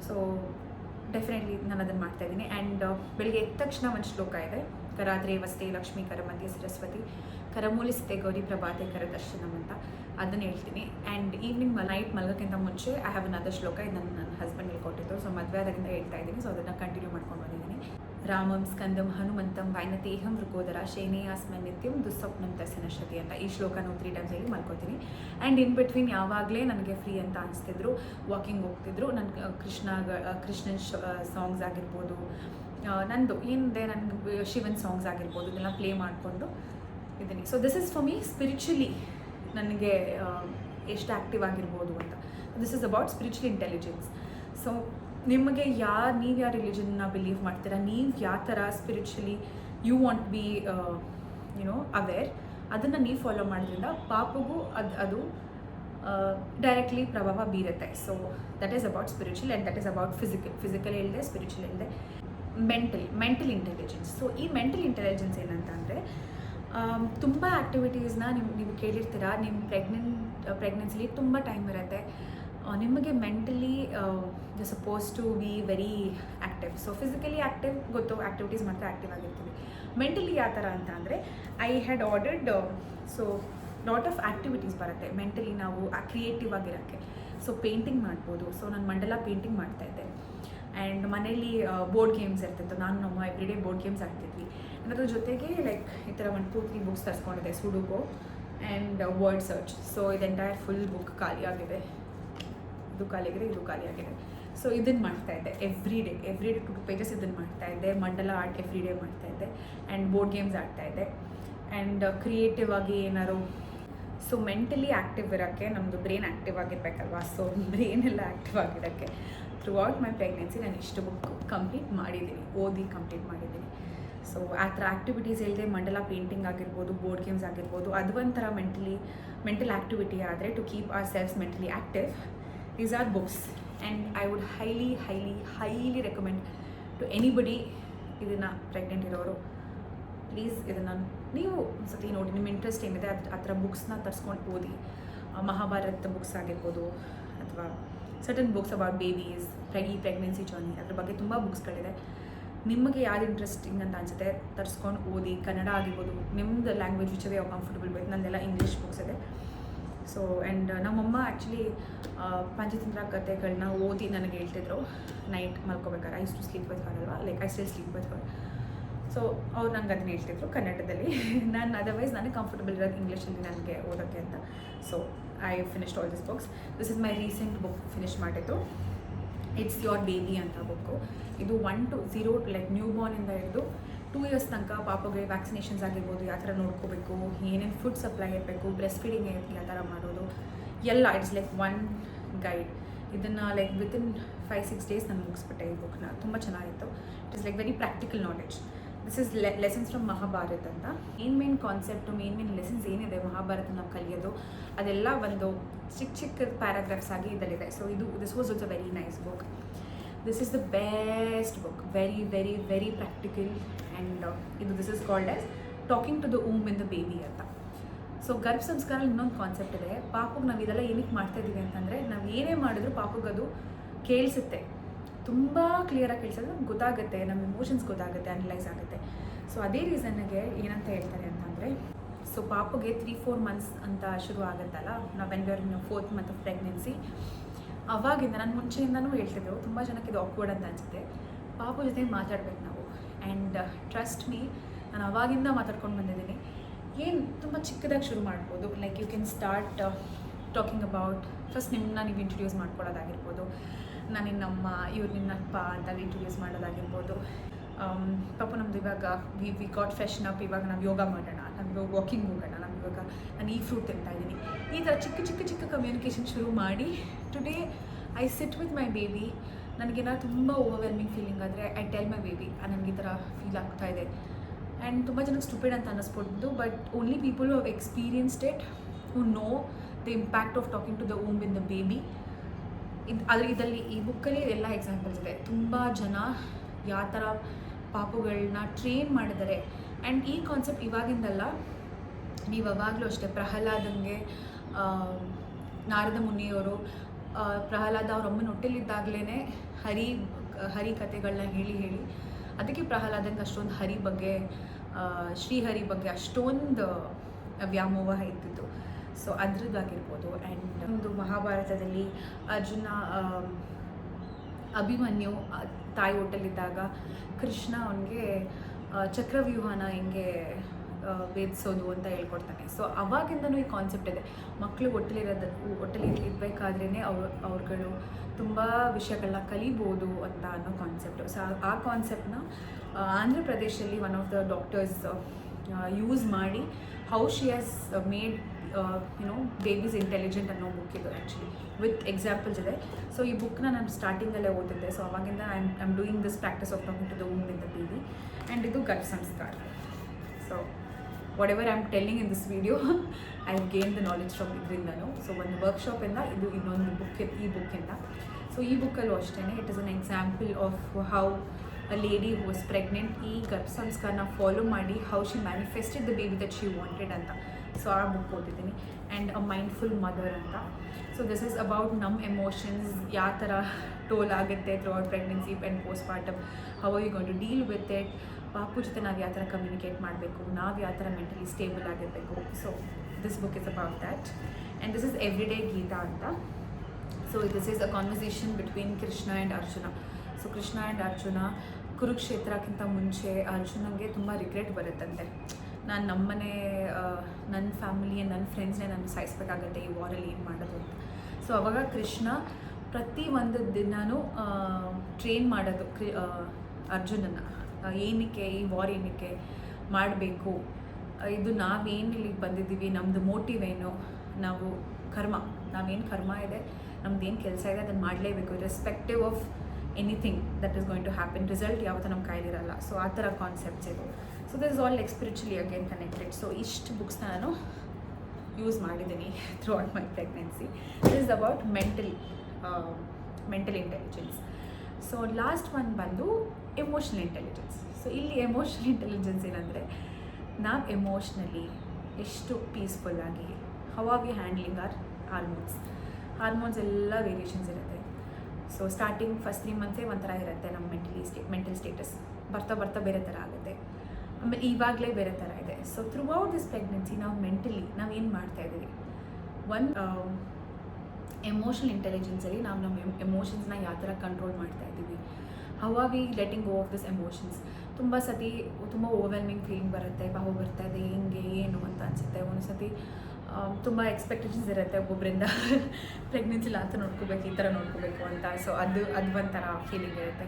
ಸೊ ಡೆಫಿನೆಟ್ಲಿ ನಾನು ಅದನ್ನು ಮಾಡ್ತಾಯಿದ್ದೀನಿ. ಆ್ಯಂಡ್ ಬೆಳಿಗ್ಗೆ ಎದ್ದ ತಕ್ಷಣ ಒಂದು ಶ್ಲೋಕ ಇದೆ, ಕರಾದ್ರೆ ವಸ್ತೆ ಲಕ್ಷ್ಮೀ ಕರ ಮಧ್ಯೆ ಸರಸ್ವತಿ ಕರಮೂಲಿಸ್ತೆ ಗೌರಿ ಪ್ರಭಾತೆ ಕರ ದರ್ಶನಂ ಅಂತ, ಅದನ್ನು ಹೇಳ್ತೀನಿ. ಆ್ಯಂಡ್ ಈವ್ನಿಂಗ್ ನೈಟ್ ಮಲಗೋಕ್ಕಿಂತ ಮುಂಚೆ ಐ ಹ್ಯಾವ್ ಅನದರ್ ಶ್ಲೋಕ, ಇದು ನನ್ನ ಹಸ್ಬೆಂಡ್ ಹೇಳ್ಕೊಟ್ಟಿದ್ದು. ಸೊ ಮದುವೆ ಆದಾಗಿಂದ ಹೇಳ್ತಾ ಇದ್ದೀನಿ. ಸೊ ಅದನ್ನು ಕಂಟಿನ್ಯೂ ಮಾಡ್ಕೊಂಡು ಬಂದಿದ್ದೀನಿ. ರಾಮಂ ಸ್ಕಂದಂ ಹನುಮಂತಂ ವೈನತೇಹಂ ವೃಕೋದರ ಶೇನೇಯಾಸ್ಮನ್ ನಿತ್ಯಂ ದುಸ್ವಪ್ನಂ ತಸ್ಯ ನಶ್ಯತಿ ಅಂತ ಈ ಶ್ಲೋಕನೂ 3 times ಹೇಳಿ ಮಲ್ಕೋತೀನಿ. ಆ್ಯಂಡ್ ಇನ್ ಬಿಟ್ವೀನ್ ಯಾವಾಗಲೇ ನನಗೆ ಫ್ರೀ ಅಂತ ಅನಿಸ್ತಿದ್ರು, ವಾಕಿಂಗ್ ಹೋಗ್ತಿದ್ರು, ನನ್ನ ಕೃಷ್ಣನ್ ಸಾಂಗ್ಸ್ ಆಗಿರ್ಬೋದು, ನಂದು ಏನಿದೆ ನನಗೆ ಶಿವನ್ ಸಾಂಗ್ಸ್ ಆಗಿರ್ಬೋದು, ಇದೆಲ್ಲ ಪ್ಲೇ ಮಾಡಿಕೊಂಡು ಇದ್ದೀನಿ. So this is for me spiritually ನನಗೆ ಎಷ್ಟು ಆ್ಯಕ್ಟಿವ್ ಆಗಿರ್ಬೋದು ಅಂತ. This is about spiritual intelligence. So ನಿಮಗೆ ನೀವು ಯಾವ ರಿಲಿಜನ್ನ ಬಿಲೀವ್ ಮಾಡ್ತೀರಾ, ನೀವು ಯಾವ ಥರ spiritually you want be aware, ಅದನ್ನು ನೀವು ಫಾಲೋ ಮಾಡೋದ್ರಿಂದ ಪಾಪಗೂ ಅದು ಡೈರೆಕ್ಟ್ಲಿ ಪ್ರಭಾವ ಬೀರುತ್ತೆ. So that is about spiritual and that is about physical ಹೇಳಿದೆ, ಸ್ಪಿರಿಚುವಲ್ ಹೇಳಿದೆ, ಮೆಂಟಲ್ ಇಂಟೆಲಿಜೆನ್ಸ್. ಸೊ ಈ ಮೆಂಟಲ್ ಇಂಟೆಲಿಜೆನ್ಸ್ ಏನಂತ ಅಂದರೆ ತುಂಬ ಆ್ಯಕ್ಟಿವಿಟೀಸ್ನ ನೀವು ಕೇಳಿರ್ತೀರ. ನಿಮ್ಮ ಪ್ರೆಗ್ನೆನ್ಸಿಲಿ ತುಂಬ ಟೈಮ್ ಇರುತ್ತೆ, ನಿಮಗೆ mentally you suppose to be very active. So physically active ಗೊತ್ತು, ಆ್ಯಕ್ಟಿವಿಟೀಸ್ ಮಾತ್ರ ಆ್ಯಕ್ಟಿವ್ ಆಗಿರ್ತೀವಿ. ಮೆಂಟಲಿ ಯಾವ ಥರ ಅಂತ ಅಂದರೆ I had ordered so lot of activities ಬರುತ್ತೆ ಮೆಂಟಲಿ ನಾವು ಕ್ರಿಯೇಟಿವ್ ಆಗಿರೋಕ್ಕೆ. ಸೊ ಪೇಂಟಿಂಗ್ ಮಾಡ್ಬೋದು. ಸೊ ನಾನು ಮಂಡಲ ಪೇಂಟಿಂಗ್ ಮಾಡ್ತಾಯಿದ್ದೆ. ಆ್ಯಂಡ್ ಮನೇಲಿ ಬೋರ್ಡ್ ಗೇಮ್ಸ್ ಇರ್ತಿತ್ತು, ನಾನು ನಮ್ಮ ಎವ್ರಿಡೇ ಬೋರ್ಡ್ ಗೇಮ್ಸ್ ಆಡ್ತಿದ್ವಿ. ಅದ್ರ ಜೊತೆಗೆ ಲೈಕ್ ಈ ಥರ 1-2-3 ಬುಕ್ಸ್ ತರಿಸ್ಕೊಂಡಿದ್ದೆ, sudoku and word search. So ಇದು ಎಂಟೈರ್ ಫುಲ್ ಬುಕ್ ಖಾಲಿಯಾಗಿದೆ, ಇದು ಖಾಲಿಯಾಗಿದೆ. ಸೊ ಇದನ್ನು ಮಾಡ್ತಾಯಿದ್ದೆ ಎವ್ರಿ ಡೇ 2 pages ಇದನ್ನು ಮಾಡ್ತಾಯಿದ್ದೆ. ಮಂಡಲ ಆರ್ಟ್ ಎವ್ರಿ ಡೇ ಮಾಡ್ತಾಯಿದ್ದೆ. ಆ್ಯಂಡ್ ಬೋರ್ಡ್ ಗೇಮ್ಸ್ ಆಡ್ತಾಯಿದ್ದೆ. ಆ್ಯಂಡ್ ಕ್ರಿಯೇಟಿವ್ ಆಗಿ ಏನಾದ್ರು, ಸೊ ಮೆಂಟಲಿ ಆ್ಯಕ್ಟಿವ್ ಇರೋಕ್ಕೆ ನಮ್ಮದು ಬ್ರೈನ್ ಆ್ಯಕ್ಟಿವ್ ಆಗಿರಬೇಕಲ್ವಾ. ಸೊ ಬ್ರೈನ್ ಎಲ್ಲ ಆ್ಯಕ್ಟಿವ್ ಆಗಿರೋಕ್ಕೆ ಥ್ರೂ ಔಟ್ ಮೈ ಪ್ರೆಗ್ನೆನ್ಸಿ ನಾನು ಇಷ್ಟು ಬುಕ್ ಕಂಪ್ಲೀಟ್ ಮಾಡಿದ್ದೀನಿ. ಸೊ ಆ ಥರ ಆ್ಯಕ್ಟಿವಿಟೀಸ್ ಹೇಳಿದೆ, ಮಂಡಲ ಪೇಂಟಿಂಗ್ ಆಗಿರ್ಬೋದು, ಬೋರ್ಡ್ ಗೇಮ್ಸ್ ಆಗಿರ್ಬೋದು, ಅದು ಒಂಥರ ಮೆಂಟಲ್ ಆ್ಯಕ್ಟಿವಿಟಿ ಆದರೆ to keep our selves mentally active. These are books and I would highly recommend to anybody ಇದನ್ನು ಪ್ರೆಗ್ನೆಂಟ್ ಇರೋರು ಪ್ಲೀಸ್ ಇದನ್ನು ನೀವು ಒಂದ್ಸತಿ ನೋಡಿ, ನಿಮ್ಮ ಇಂಟ್ರೆಸ್ಟ್ ಏನಿದೆ ಆ ಥರ ಬುಕ್ಸ್ನ ತರಿಸ್ಕೊಂಡು ಓದಿ. ಮಹಾಭಾರತ ಬುಕ್ಸ್ ಆಗಿರ್ಬೋದು ಅಥವಾ certain books about babies, pregnancy journey, ಅದ್ರ ಬಗ್ಗೆ ತುಂಬ ಬುಕ್ಸ್ಗಳಿದೆ. ನಿಮಗೆ ಯಾವ್ದು ಇಂಟ್ರೆಸ್ಟಿಂಗ್ ಅಂತ ಅನಿಸುತ್ತೆ ತರಿಸ್ಕೊಂಡು ಓದಿ. ಕನ್ನಡ ಆಗಿರ್ಬೋದು, ನಿಮ್ಮದು ಲ್ಯಾಂಗ್ವೇಜ್ ವಿಚ್ ವೆ ಕಂಫರ್ಟಬಲ್ ಬೇಕು. ನಂದೆಲ್ಲ ಇಂಗ್ಲೀಷ್ ಬುಕ್ಸ್ ಇದೆ. ಸೊ ಆ್ಯಂಡ್ ನಮ್ಮಮ್ಮ ಆ್ಯಕ್ಚುಲಿ ಪಂಚತಂತ್ರ ಕಥೆಗಳನ್ನ ಓದಿ ನನಗೆ ಹೇಳ್ತಿದ್ರು ನೈಟ್ ಮಲ್ಕೋಬೇಕಾದ್ರೆ. I to sleep with her ಅಲ್ವಾ, like I still sleep with her. So ಅವ್ರು ನಂಗೆ ಅದನ್ನ ಹೇಳ್ತಿದ್ರು ಕನ್ನಡದಲ್ಲಿ. ನಾನು ಅದರ್ವೈಸ್ ನನಗೆ ಕಂಫರ್ಟಬಲ್ ಇರೋದು ಇಂಗ್ಲೀಷಲ್ಲಿ ನನಗೆ ಓದೋಕ್ಕೆ ಅಂತ. So I finished all this books. This is my recent book finish ಮಾಡಿದ್ದು, ಇಟ್ಸ್ ಯೋರ್ ಬೇಬಿ ಅಂತ ಬುಕ್ಕು. ಇದು 1 to 0 ಲೈಕ್ ನ್ಯೂ ಬಾರ್ನಿಂದ ಹಿಡಿದು 2 years ತನಕ ಪಾಪಗೆ ವ್ಯಾಕ್ಸಿನೇಷನ್ಸ್ ಆಗಿರ್ಬೋದು, ಯಾವ ಥರ ನೋಡ್ಕೋಬೇಕು, ಏನೇನು ಫುಡ್ ಸಪ್ಲೈ ಇರಬೇಕು, ಬ್ರೆಸ್ಟ್ ಫೀಡಿಂಗ್ ಯಾವ ಥರ ಮಾಡೋದು ಎಲ್ಲ, ಇಟ್ಸ್ ಲೈಕ್ 1 ಗೈಡ್. ಇದನ್ನು ಲೈಕ್ ವಿತಿನ್ 5-6 days ನಾನು ಮುಗಿಸ್ಬಿಟ್ಟೆ ಈ ಬುಕ್ನ. ತುಂಬ ಚೆನ್ನಾಗಿತ್ತು. It is like very practical knowledge. This is lessons from Mahabharat ಅಂತ. ಮೇನ್ ಕಾನ್ಸೆಪ್ಟು ಮೇನ್ ಲೆಸನ್ಸ್ ಏನಿದೆ ಮಹಾಭಾರತ ನಾವು ಕಲಿಯೋದು ಅದೆಲ್ಲ ಒಂದು ಚಿಕ್ಕ ಪ್ಯಾರಾಗ್ರಾಫ್ಸ್ ಆಗಿ ಇದರಲ್ಲಿದೆ. So this was also very nice book. This is the best book, very practical. And this is called as talking to the womb in the baby ಅಂತ. So Garbha Sanskar ಇನ್ನೊಂದು ಕಾನ್ಸೆಪ್ಟ್ ಇದೆ. ಪಾಪಗೆ ನಾವು ಇದೆಲ್ಲ ಏನಕ್ಕೆ ಮಾಡ್ತಾಯಿದ್ದೀವಿ ಅಂತಂದರೆ, ನಾವು ಏನೇ ಮಾಡಿದ್ರು ಪಾಪಗೆ ಅದು ಕೇಳಿಸುತ್ತೆ, ತುಂಬ ಕ್ಲಿಯರಾಗಿ ಕೇಳಿಸೋದು ಗೊತ್ತಾಗುತ್ತೆ, ನಮ್ಮ ಇಮೋಷನ್ಸ್ ಗೊತ್ತಾಗುತ್ತೆ, ಅನಲೈಸ್ ಆಗುತ್ತೆ. ಸೊ ಅದೇ ರೀಸನ್ಗೆ ಏನಂತ ಹೇಳ್ತಾರೆ ಅಂತಂದರೆ, ಸೊ ಪಾಪಗೆ 3-4 months ಅಂತ ಶುರು ಆಗುತ್ತಲ್ಲ, ನಾವು when we are in 4th month of pregnancy, ಅವಾಗಿಂದ ನಾನು ಮುಂಚೆಯಿಂದನೂ ಹೇಳ್ತಿದ್ದೆವು, ತುಂಬ ಜನಕ್ಕೆ ಇದು ಆಕ್ವರ್ಡ್ ಅಂತ ಅನಿಸುತ್ತೆ, ಪಾಪು ಜೊತೆ ಮಾತಾಡ್ಬೇಕು ನಾವು. ಆ್ಯಂಡ್ ಟ್ರಸ್ಟ್ ಮೀ, ನಾನು ಅವಾಗಿಂದ ಮಾತಾಡ್ಕೊಂಡು ಬಂದಿದ್ದೀನಿ. ಏನು ತುಂಬ ಚಿಕ್ಕದಾಗಿ ಶುರು ಮಾಡ್ಬೋದು. Like you can start talking about, first ನಿಮ್ಮನ್ನ ನೀವು ಇಂಟ್ರೊಡ್ಯೂಸ್ ಮಾಡ್ಕೊಳ್ಳೋದಾಗಿರ್ಬೋದು, ನಾನು ನಿನ್ನಮ್ಮ, ಇವ್ರು ನಿನ್ನಪ್ಪ ಅಂತ ಇಂಟ್ರೊಡ್ಯೂಸ್ ಮಾಡೋದಾಗಿರ್ಬೋದು. ಪಾಪು ನಮ್ದು ಇವಾಗ ವಿ ಗಾಟ್ ಫ್ರೆಶನ್ ಅಪ್, ಇವಾಗ ನಾವು ಯೋಗ ಮಾಡೋಣ, ನಮ್ಗೆ ವಾಕಿಂಗ್ ಹೋಗೋಣ, ನಮ್ಗೆ ಇವಾಗ ನಾನು ಈ ಫ್ರೂಟ್ ತಿಂತಾ ಇದ್ದೀನಿ. ಈ ಥರ ಚಿಕ್ಕ ಕಮ್ಯುನಿಕೇಷನ್ ಶುರು ಮಾಡಿ today I sit with my baby. ನನಗೇನಾದ್ರು ತುಂಬ ಓವರ್ವೆಲ್ಮಿಂಗ್ ಫೀಲಿಂಗ್ ಆದರೆ ಐ ಟೆಲ್ ಮೈ ಬೇಬಿ ನನಗೆ ಈ ಥರ ಫೀಲ್ ಆಗ್ತಾ ಇದೆ. ಆ್ಯಂಡ್ ತುಂಬ ಜನಕ್ಕೆ ಸ್ಟುಪಿಡ್ ಅಂತ ಅನ್ನಿಸ್ಬೋದು, but only people who have experienced it, who know the impact of talking to the womb in the baby. ಇದರಲ್ಲಿ ಈ ಬುಕ್ಕಲ್ಲಿ ಎಲ್ಲ ಎಕ್ಸಾಂಪಲ್ಸ್ ಇದೆ. ತುಂಬ ಜನ ಯಾವ ಥರ ಪಾಪುಗಳನ್ನ ಟ್ರೈನ್ ಮಾಡಿದ್ದಾರೆ. ಆ್ಯಂಡ್ ಈ ಕಾನ್ಸೆಪ್ಟ್ ಇವಾಗಿಂದಲ್ಲ, ನೀವು ಯಾವಾಗಲೂ ಅಷ್ಟೇ ಪ್ರಹ್ಲಾದಂಗೆ ನಾರದ ಮುನಿಯವರು ಪ್ರಹ್ಲಾದ ಅವ್ರ ಅಮ್ಮನ ಹೊಟ್ಟೆಲಿದ್ದಾಗಲೇ ಹರಿ ಕಥೆಗಳನ್ನ ಹೇಳಿ ಅದಕ್ಕೆ ಪ್ರಹ್ಲಾದಂಗೆ ಅಷ್ಟೊಂದು ಹರಿ ಬಗ್ಗೆ, ಶ್ರೀಹರಿ ಬಗ್ಗೆ ಅಷ್ಟೊಂದು ವ್ಯಾಮೋಹ ಇದ್ದಿದ್ದು. ಸೊ ಅದ್ರದ್ದಾಗಿರ್ಬೋದು. ಆ್ಯಂಡ್ ಒಂದು ಮಹಾಭಾರತದಲ್ಲಿ ಅರ್ಜುನ ಅಭಿಮನ್ಯು ತಾಯಿ ಹೊಟ್ಟೆಲಿದ್ದಾಗ ಕೃಷ್ಣ ಅವನಿಗೆ ಚಕ್ರವ್ಯೂಹನ ಹೆಂಗೆ ಭೇದಿಸೋದು ಅಂತ ಹೇಳ್ಕೊಡ್ತಾನೆ. ಸೊ ಅವಾಗಿಂದನೂ ಈ ಕಾನ್ಸೆಪ್ಟ್ ಇದೆ, ಮಕ್ಕಳು ಹೊಟ್ಟೆಲಿ ಇರಬೇಕಾದ್ರೇ ಅವ್ರುಗಳು ತುಂಬ ವಿಷಯಗಳನ್ನ ಕಲಿಬೋದು ಅಂತ ಅನ್ನೋ ಕಾನ್ಸೆಪ್ಟು. ಸೊ ಆ ಕಾನ್ಸೆಪ್ಟನ್ನ ಆಂಧ್ರ ಪ್ರದೇಶದಲ್ಲಿ one of the doctors use ಮಾಡಿ how she has made babies intelligent ಅನ್ನೋ ಬುಕ್ ಇದು ಆ್ಯಕ್ಚುಲಿ, ವಿತ್ ಎಕ್ಸಾಂಪಲ್ಸ್ ಇದೆ. ಸೊ ಈ ಬುಕ್ನ ನಾನು ಸ್ಟಾರ್ಟಿಂಗಲ್ಲೇ ಓದಿದ್ದೆ. ಸೊ ಅವಾಗಿಂದ I am doing this practice of talking to the womb in the baby. And ಇದು Garbha Sanskar. So whatever I am telling in this video, I have gained the knowledge from idrindano. So ಒಂದು ವರ್ಕ್ಶಾಪಿಂದ ಇದು ಇನ್ನೊಂದು ಈ ಬುಕ್ಕಿಂದ. So ಈ ಬುಕ್ಕಲ್ಲೂ ಅಷ್ಟೇ it is an example of how a lady who was pregnant ಈ ಗರ್ಭ ಸಂಸ್ಕಾರನ ಫಾಲೋ ಮಾಡಿ how she manifested the baby that she wanted ಅಂತ. ಸೊ ಆ ಬುಕ್ ಓದಿದ್ದೀನಿ. ಆ್ಯಂಡ್ ಅ ಮೈಂಡ್ಫುಲ್ ಮದರ್ ಅಂತ. ಸೊ ದಿಸ್ ಈಸ್ ಅಬೌಟ್ ನಮ್ಮ ಎಮೋಷನ್ಸ್ ಯಾವ ಥರ ಟೋಲ್ ಆಗುತ್ತೆ throughout pregnancy and postpartum, how are you going to deal with it, ಪಾಪು ಜೊತೆ ನಾವು ಯಾವ ಥರ ಕಮ್ಯುನಿಕೇಟ್ ಮಾಡಬೇಕು, ನಾವು ಯಾವ ಥರ ಮೆಂಟಲಿ ಸ್ಟೇಬಲ್ ಆಗಿರಬೇಕು. So this book is about that. And this is everyday Gita ಅಂತ. So this is a conversation between Krishna and Arjuna. So Krishna and Arjuna ಕುರುಕ್ಷೇತ್ರಕ್ಕಿಂತ ಮುಂಚೆ ಅರ್ಜುನಂಗೆ ತುಂಬ ರಿಗ್ರೆಟ್ ಬರುತ್ತಂತೆ, ನಾನು ನಮ್ಮನೆ ನನ್ನ ಫ್ಯಾಮಿಲಿ ನನ್ನ ಫ್ರೆಂಡ್ಸ್ನೇ ನಾನು ಸಾಯಿಸ್ಬೇಕಾಗತ್ತೆ ಈ ವಾರಲ್ಲಿ ಏನು ಮಾಡೋದು ಅಂತ. ಸೊ ಅವಾಗ ಕೃಷ್ಣ ಪ್ರತಿ ಒಂದು ದಿನವೂ ಟ್ರೈನ್ ಮಾಡೋದು ಅರ್ಜುನನ್ನು, ಏನಕ್ಕೆ ಈ ವಾರ್ ಏನಕ್ಕೆ ಮಾಡಬೇಕು, ಇದು ನಾವೇನು ಇಲ್ಲಿಗೆ ಬಂದಿದ್ದೀವಿ, ನಮ್ಮದು ಮೋಟಿವ್ ಏನು, ನಾವು ನಾವೇನು ಕರ್ಮ ಇದೆ, ನಮ್ದು ಏನು ಕೆಲಸ ಇದೆ ಅದನ್ನು ಮಾಡಲೇಬೇಕು, respective of anything that is going to happen. Result ಯಾವತ್ತೂ ನಮ್ಮ ಕೈಲಿರಲ್ಲ. ಸೊ ಆ ಥರ ಕಾನ್ಸೆಪ್ಟ್ಸ್ ಇದು. So this is all like spiritually again connected. So ಇಷ್ಟು ಬುಕ್ಸ್ನ ನಾನು ಯೂಸ್ ಮಾಡಿದ್ದೀನಿ throughout my pregnancy. This is about mental intelligence. So last one ಬಂದು ಎಮೋಷನಲ್ ಇಂಟೆಲಿಜೆನ್ಸ್. ಸೊ ಇಲ್ಲಿ ಎಮೋಷನಲ್ ಇಂಟೆಲಿಜೆನ್ಸ್ ಏನಂದರೆ ನಾವು ಎಮೋಷ್ನಲಿ ಎಷ್ಟು ಪೀಸ್ಫುಲ್ಲಾಗಿ, how are we handling are hormones ಎಲ್ಲ ವೇರಿಯೇಷನ್ಸ್ ಇರುತ್ತೆ. ಸೊ ಸ್ಟಾರ್ಟಿಂಗ್ ಫಸ್ಟ್ 3 ಮಂತ್ಸೇ ಒಂಥರ ಇರುತ್ತೆ ನಮ್ಮ ಮೆಂಟಲ್ ಸ್ಟೇಟಸ್, ಬರ್ತಾ ಬೇರೆ ಥರ ಆಗುತ್ತೆ. ಆಮೇಲೆ ಇವಾಗಲೇ ಬೇರೆ ಥರ ಇದೆ. So through out this pregnancy ನಾವು ಮೆಂಟಲಿ ನಾವೇನು ಮಾಡ್ತಾಯಿದ್ದೀವಿ, ಎಮೋಷನಲ್ ಇಂಟೆಲಿಜೆನ್ಸಲ್ಲಿ ನಾವು ನಮ್ಮ ಎಮೋಷನ್ಸ್ನ ಯಾವ ಥರ ಕಂಟ್ರೋಲ್ ಮಾಡ್ತಾಯಿದ್ದೀವಿ, how are we letting go of this emotions. ತುಂಬ ಸತಿ ತುಂಬ ಓವರ್ವೆಲ್ಮಿಂಗ್ ಫೀಲಿಂಗ್ ಬರುತ್ತೆ, ಬಾವು ಬರ್ತಾ ಇದೆ ಹೆಂಗೆ ಏನು ಅಂತ ಅನಿಸುತ್ತೆ. ಒಂದು ಸತಿ ತುಂಬ ಎಕ್ಸ್ಪೆಕ್ಟೇಷನ್ಸ್ ಇರುತ್ತೆ ಒಬ್ಬೊಬ್ಬರಿಂದ, ಪ್ರೆಗ್ನೆನ್ಸಿಲಿ ಆ ಥರ ನೋಡ್ಕೋಬೇಕು, ಈ ಥರ ನೋಡ್ಕೋಬೇಕು ಅಂತ. ಸೊ ಅದು ಒಂಥರ ಫೀಲಿಂಗ್ ಇರುತ್ತೆ.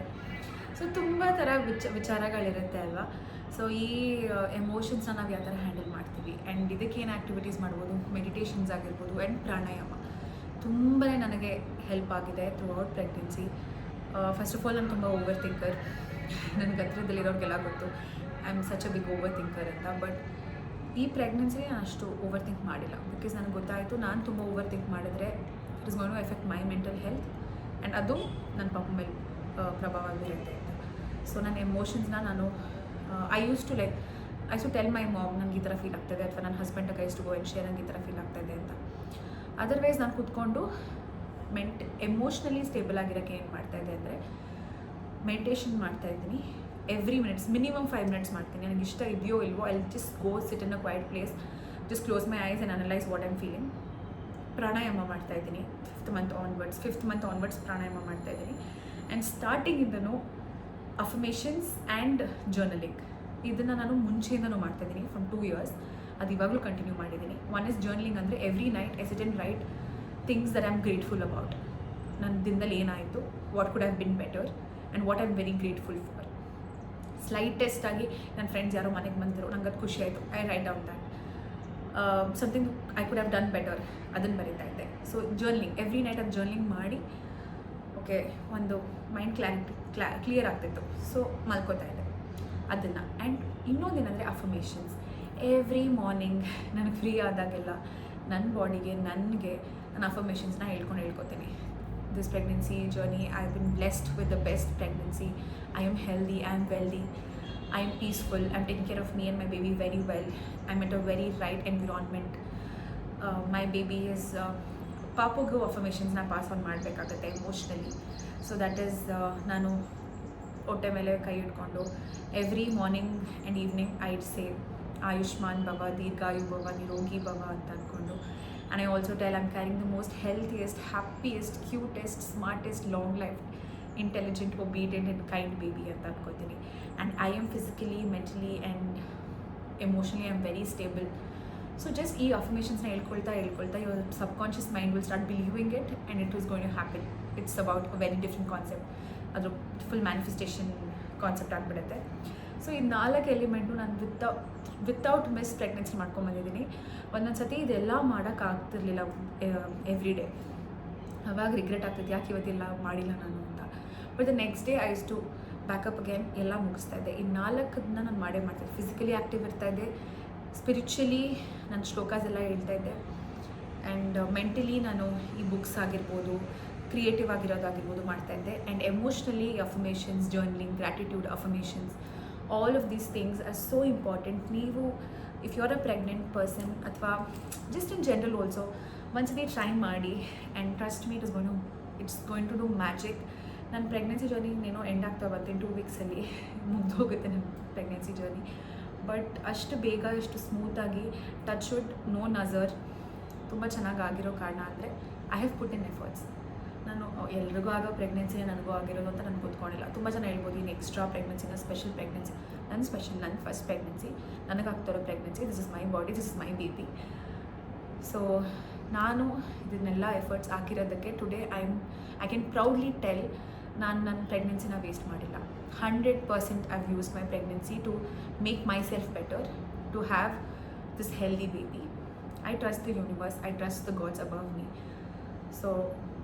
ಸೊ ತುಂಬ ಥರ ವಿಚಾರಗಳಿರುತ್ತೆ ಅಲ್ವಾ. ಸೊ ಈ ಎಮೋಷನ್ಸ್ನ ನಾವು ಯಾವ ಥರ ಹ್ಯಾಂಡಲ್ ಮಾಡ್ತೀವಿ. ಆ್ಯಂಡ್ ಇದಕ್ಕೆ ಏನು ಆ್ಯಕ್ಟಿವಿಟೀಸ್ ಮಾಡ್ಬೋದು, ಮೆಡಿಟೇಷನ್ಸ್ ಆಗಿರ್ಬೋದು ಆ್ಯಂಡ್ ಪ್ರಾಣಾಯಾಮ ತುಂಬಾ ನನಗೆ ಹೆಲ್ಪ್ ಆಗಿದೆ throughout pregnancy. First of all ನಾನು ತುಂಬ ಓವರ್ ಥಿಂಕರ್, ನನಗೆ ಹತ್ರದಲ್ಲಿರೋರಿಗೆಲ್ಲ ಗೊತ್ತು I am such a big overthinker ಅಂತ. ಬಟ್ ಈ ಪ್ರೆಗ್ನೆನ್ಸಿ ನಾನು ಅಷ್ಟು ಓವರ್ ಥಿಂಕ್ ಮಾಡಿಲ್ಲ, ಬಿಕಾಸ್ ನನಗೆ ಗೊತ್ತಾಯಿತು ನಾನು ತುಂಬ ಓವರ್ ಥಿಂಕ್ ಮಾಡಿದ್ರೆ it is going to effect my mental health and ಅದು ನನ್ನ ಪಾಪ ಮೇಲೆ ಪ್ರಭಾವ ಬೀರುತ್ತೆ ಅಂತ. ಸೊ ನನ್ನ ಎಮೋಷನ್ಸ್ನ ನಾನು I use to tell my mom ನನಗೆ ಈ ಥರ ಫೀಲ್ ಆಗ್ತಾಯಿದೆ, ಅಥವಾ ನನ್ನ ಹಸ್ಬೆಂಡ್ ಕೈಸ್ ಟು ಗೋ ಆ್ಯಂಡ್ ಶೇರ್ ನನಗೆ ಈ ಥರ ಫೀಲ್ ಆಗ್ತಾಯಿದೆ ಅಂತ. ಅದರ್ವೈಸ್ ನಾನು ಕೂತ್ಕೊಂಡು ಎಮೋಷ್ನಲಿ ಸ್ಟೇಬಲ್ ಆಗಿರೋಕ್ಕೆ ಏನು ಮಾಡ್ತಾಯಿದ್ದೆ ಅಂದರೆ ಮೆಡಿಟೇಷನ್ ಮಾಡ್ತಾಯಿದ್ದೀನಿ. ಎವ್ರಿ ಮಿನಿಟ್ಸ್ ಮಿನಿಮಮ್ 5 minutes ಮಾಡ್ತೀನಿ. ನನಗೆ ಇಷ್ಟ ಇದೆಯೋ ಇಲ್ವೋ I just go sit in a quiet place, just close my eyes and analyse what I am feeling. Pranayama ಮಾಡ್ತಾಯಿದ್ದೀನಿ. ಫಿಫ್ತ್ ಮಂತ್ ಆನ್ವರ್ಡ್ಸ್ ಪ್ರಾಣಾಯಾಮ ಮಾಡ್ತಾಯಿದ್ದೀನಿ. ಆ್ಯಂಡ್ ಸ್ಟಾರ್ಟಿಂಗಿಂದನೂ ಅಫರ್ಮೇಷನ್ಸ್ ಆ್ಯಂಡ್ ಜರ್ನಲಿಂಗ್ ಇದನ್ನು ನಾನು ಮುಂಚೆಯಿಂದನೂ ಮಾಡ್ತಾಯಿದ್ದೀನಿ ಫ್ರಮ್ 2 years. ಅದು ಇವಾಗಲೂ ಕಂಟಿನ್ಯೂ ಮಾಡಿದ್ದೀನಿ. ಒನ್ ಇಸ್ ಜರ್ನಲಿಂಗ್ ಅಂದರೆ every night I sit and right things that I am grateful about. ನನ್ನ ದಿನದಲ್ಲಿ ಏನಾಯಿತು, what could have been better and what I am very grateful for. Slightest ಆಗಿ ನನ್ನ friends ಯಾರೋ ಮನೆಗೆ ಬಂದರು, ನಂಗೆ ಅದು ಖುಷಿ ಆಯಿತು, I write down that. Something I could have done better, ಅದನ್ನು ಬರೀತಾ ಇದ್ದೆ. ಸೊ ಜರ್ನಲಿಂಗ್ ಎವ್ರಿ ನೈಟ್ ಅದು ಜರ್ನಲಿಂಗ್ ಮಾಡಿ ಓಕೆ ಒಂದು ಮೈಂಡ್ ಕ್ಲಿಯರ್ ಆಗ್ತಿತ್ತು. ಸೊ ಮಲ್ಕೋತಾ ಇದ್ದೆ ಅದನ್ನು. ಆ್ಯಂಡ್ ಇನ್ನೊಂದೇನೆಂದರೆ ಅಫರ್ಮೇಷನ್ಸ್. ಎವ್ರಿ ಮಾರ್ನಿಂಗ್ ನನಗೆ ಫ್ರೀ ಆದಾಗೆಲ್ಲ ನನ್ನ ಬಾಡಿಗೆ ನನಗೆ ನಾನು ಅಫರ್ಮೇಷನ್ಸ್ನ ಹೇಳ್ಕೊತೀನಿ. This pregnancy journey I have been blessed with the best pregnancy. I am healthy, I am wealthy, I am peaceful, I am taking care of me and my baby very well. I am at a very right environment. My baby is ಪಾಪುಗೂ ಅಫರ್ಮೇಷನ್ಸ್ನ pass on ಮಾಡಬೇಕಾಗತ್ತೆ emotionally. So that is ನಾನು ಹೊಟ್ಟೆ ಮೇಲೆ ಕೈ ಇಟ್ಕೊಂಡು every morning and evening I'd say ಆಯುಷ್ಮಾನ್ ಭವ, ದೀರ್ಘಾಯು ಭವ, ನಿರೋಗಿ ಭವ ಅಂತ ಅಂದ್ಕೊಂಡು. And I also tell I am carrying the most healthiest, happiest, cutest, smartest, long life, intelligent, obedient and kind baby ಅಂತ ಅನ್ಕೋತೀನಿ. And I am physically, mentally and emotionally I am very stable. So just ಈ ಅಫರ್ಮೇಷನ್ಸ್ನ ಹೇಳ್ಕೊಳ್ತಾ your subconscious mind will start believing it and it is going to happen. It's about a very different concept. ಅದು full manifestation concept ಆಗಿಬಿಡುತ್ತೆ. So ಈ 4 element ನಾನು without miss pregnancy ಮಾಡ್ಕೊಂಬಂದಿದ್ದೀನಿ. ಒಂದೊಂದು ಸತಿ ಇದೆಲ್ಲ ಮಾಡೋಕ್ಕಾಗ್ತಿರ್ಲಿಲ್ಲ ಎವ್ರಿ ಡೇ. ಅವಾಗ ರಿಗ್ರೆಟ್ ಆಗ್ತಿತ್ತು, ಯಾಕೆ ಇವತ್ತೆಲ್ಲ ಮಾಡಿಲ್ಲ ನಾನು ಅಂತ. But the next day I use to back up again, ಎಲ್ಲ ಮುಗಿಸ್ತಾ ಇದ್ದೆ. ಈ 4 ನಾನು ಮಾಡೇ ಮಾಡ್ತಾಯಿದ್ದೆ. ಫಿಸಿಕಲಿ ಆ್ಯಕ್ಟಿವ್ ಇರ್ತಾಯಿದ್ದೆ, ಸ್ಪಿರಿಚುಲಿ ನಾನು ಶ್ಲೋಕಾಸ್ ಎಲ್ಲ ಹೇಳ್ತಾ ಇದ್ದೆ, ಆ್ಯಂಡ್ ಮೆಂಟಲಿ ನಾನು ಈ ಬುಕ್ಸ್ ಆಗಿರ್ಬೋದು, ಕ್ರಿಯೇಟಿವ್ ಆಗಿರೋದಾಗಿರ್ಬೋದು ಮಾಡ್ತಾಯಿದ್ದೆ. And emotionally affirmations, journaling, gratitude, affirmations, all of these things are so important. ನೀವು if you are a pregnant person ಅಥವಾ ಜಸ್ಟ್ ಇನ್ ಜನರಲ್ ಆಲ್ಸೋ ಒಂದ್ಸತಿ ಟ್ರೈ ಮಾಡಿ. And trust me it's going to do magic. ನನ್ನ pregnancy journey ಏನೋ end ಆಗ್ತಾ ಬರುತ್ತೆ, 2 ವೀಕ್ಸಲ್ಲಿ ಮುಗ್ದೋಗುತ್ತೆ ನನ್ನ pregnancy journey. But ಅಷ್ಟು ಬೇಗ, ಇಷ್ಟು ಸ್ಮೂತಾಗಿ, ಟಚ್ ವುಡ್, ನೋ ನಜರ್, ತುಂಬ ಚೆನ್ನಾಗಿ ಆಗಿರೋ ಕಾರಣ ಅಂದರೆ I have put in efforts. ನಾನು ಎಲ್ರಿಗೂ ಆಗೋ ಪ್ರೆಗ್ನೆನ್ಸಿನೇ ನನಗೂ ಆಗಿರೋದು ಅಂತ ನಾನು ಕೂತ್ಕೊಂಡಿಲ್ಲ. ತುಂಬ ಜನ ಹೇಳ್ಬೋದು ಇನ್ನು ಎಕ್ಸ್ಟ್ರಾ ಪ್ರೆಗ್ನೆನ್ಸಿನ ಸ್ಪೆಷಲ್ ಪ್ರೆಗ್ನೆನ್ಸಿ. ನನ್ನ ಫಸ್ಟ್ ಪ್ರೆಗ್ನೆನ್ಸಿ, ನನಗಾಗ್ತಿರೋ pregnancy. This is my body, this is my baby. So ನಾನು ಇದನ್ನೆಲ್ಲ ಎಫರ್ಟ್ಸ್ ಹಾಕಿರೋದಕ್ಕೆ today I can proudly tell ನಾನು ನನ್ನ ಪ್ರೆಗ್ನೆನ್ಸಿನ ವೇಸ್ಟ್ ಮಾಡಿಲ್ಲ. 100% I've used my pregnancy to make myself better, to have this healthy baby. I trust the universe, I trust the gods above me. So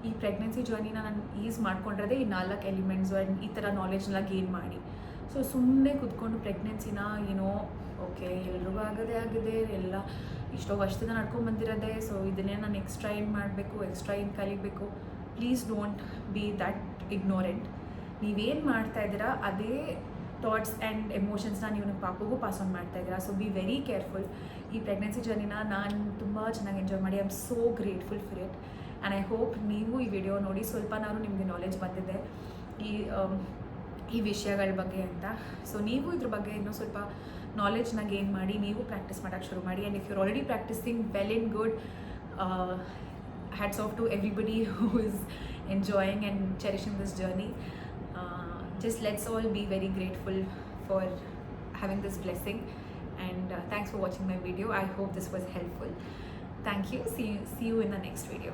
ಈ pregnancy ಜರ್ನಿನ ನಾನು ease ಮಾಡ್ಕೊಂಡಿರೋದೇ ಈ 4 elements and ಈ ಥರ ನಾಲೆಜ್ನೆಲ್ಲ ಗೇನ್ ಮಾಡಿ. So ಸುಮ್ಮನೆ ಕೂತ್ಕೊಂಡು ಪ್ರೆಗ್ನೆನ್ಸಿನ okay ಎಲ್ರಿಗೂ ಆಗಿದೆ, ಎಲ್ಲ ಇಷ್ಟೋ ವರ್ಷದಿಂದ ನಡ್ಕೊಂಡು ಬಂದಿರೋದೆ, ಸೊ ಇದನ್ನೇ ನಾನು ಎಕ್ಸ್ಟ್ರಾ ಏನು ಮಾಡಬೇಕು, ಎಕ್ಸ್ಟ್ರಾ ಏನು ಕಲಿಬೇಕು. Please don't be that ignorant. ನೀವೇನು ಮಾಡ್ತಾಯಿದ್ದೀರಾ ಅದೇ ಥಾಟ್ಸ್ ಆ್ಯಂಡ್ ಎಮೋಷನ್ಸ್ನ ನೀವು ನಿಮ್ಮ ಪಾಪಗೂ ಪಾಸ್ ಆನ್ ಮಾಡ್ತಾಯಿದ್ದೀರಾ. So be very careful. ಈ ಪ್ರೆಗ್ನೆನ್ಸಿ ಜರ್ನಿನ ನಾನು ತುಂಬ ಚೆನ್ನಾಗಿ ಎಂಜಾಯ್ ಮಾಡಿ I am so grateful for it. And I hope ನೀವು ಈ ವಿಡಿಯೋ ನೋಡಿ ಸ್ವಲ್ಪನಾದ್ರು ನಿಮಗೆ ನಾಲೆಜ್ ಬಂದಿದೆ ಈ ವಿಷಯಗಳ ಬಗ್ಗೆ ಅಂತ. ಸೊ ನೀವು ಇದ್ರ ಬಗ್ಗೆ ಇನ್ನೂ ಸ್ವಲ್ಪ ನಾಲೆಜ್ನ ಗೇನ್ ಮಾಡಿ ನೀವು ಪ್ರಾಕ್ಟೀಸ್ ಮಾಡೋಕ್ಕೆ ಶುರು ಮಾಡಿ. And if your already practising well and good, hats off to everybody who is enjoying and cherishing this journey. Just let's all be very grateful for having this blessing, and thanks for watching my video. I hope this was helpful. Thank you. See you in the next video.